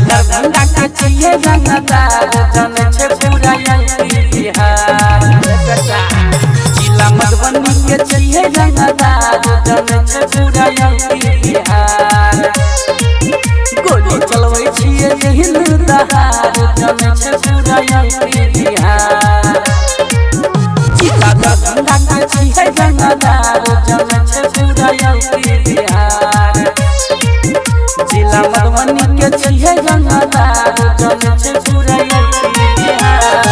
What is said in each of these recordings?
दरभंगा के चाहिए रंगदार जन छे पूरा यूपी बिहार। जिला मधुबनी के चाहिए रंगदार जन छे पूरा यूपी बिहार। गोली चलवे छिए हिंद दहार जन छे पूरा यूपी बिहार। जिला दरभंगा के चाहिए रंगदार जन छे पूरा यूपी बिहार। जिला मधुबनी के चाहिए रंगदार जन छे पूरा यूपी बिहार।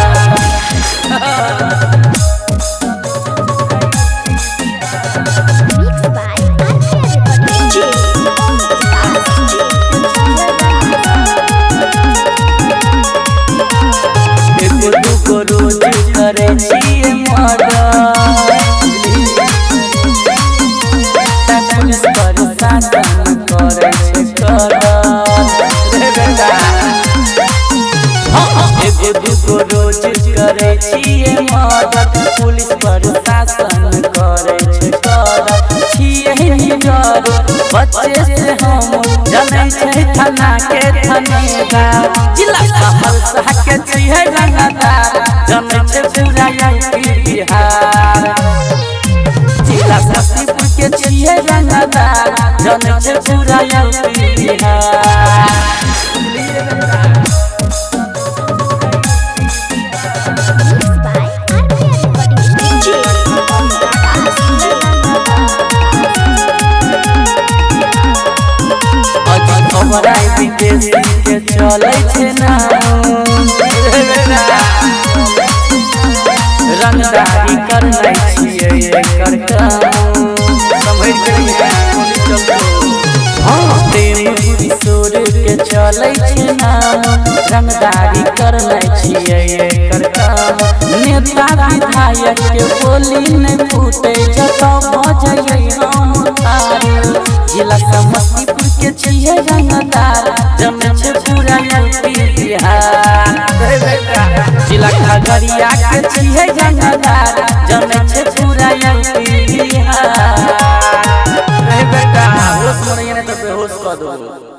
को रोज करे छिए मर्डर पुलिस पर शासन करे को रोज करे छिए मर्डर पुलिस पर शासन करे बच्चे से हम जनै छै थाना के थानेदार। जिला सहरसा के छिए रंगदार जनै छै पूरा यूपी बिहार। जिला समस्तीपुर के छिए रंगदार जनै छै पूरा यूपी बिहार। विदेश के चले छे ना रंगदारी करना छिए एकर काम समझ गइया। प्रेम किशोर के चले छे ना रंगदारी करना छिए एकर काम। नेता विधायक के बोली नहीं फूटे जतो बजै हम तार। जिला समस्तीपुर के छिए रंगदार जन छे पूरा यूपी बिहार। जिला खगड़िया के छिए रंगदार जन छे पूरा यूपी बिहार। बेटा होश में नहीं तो बेहोश कर दो।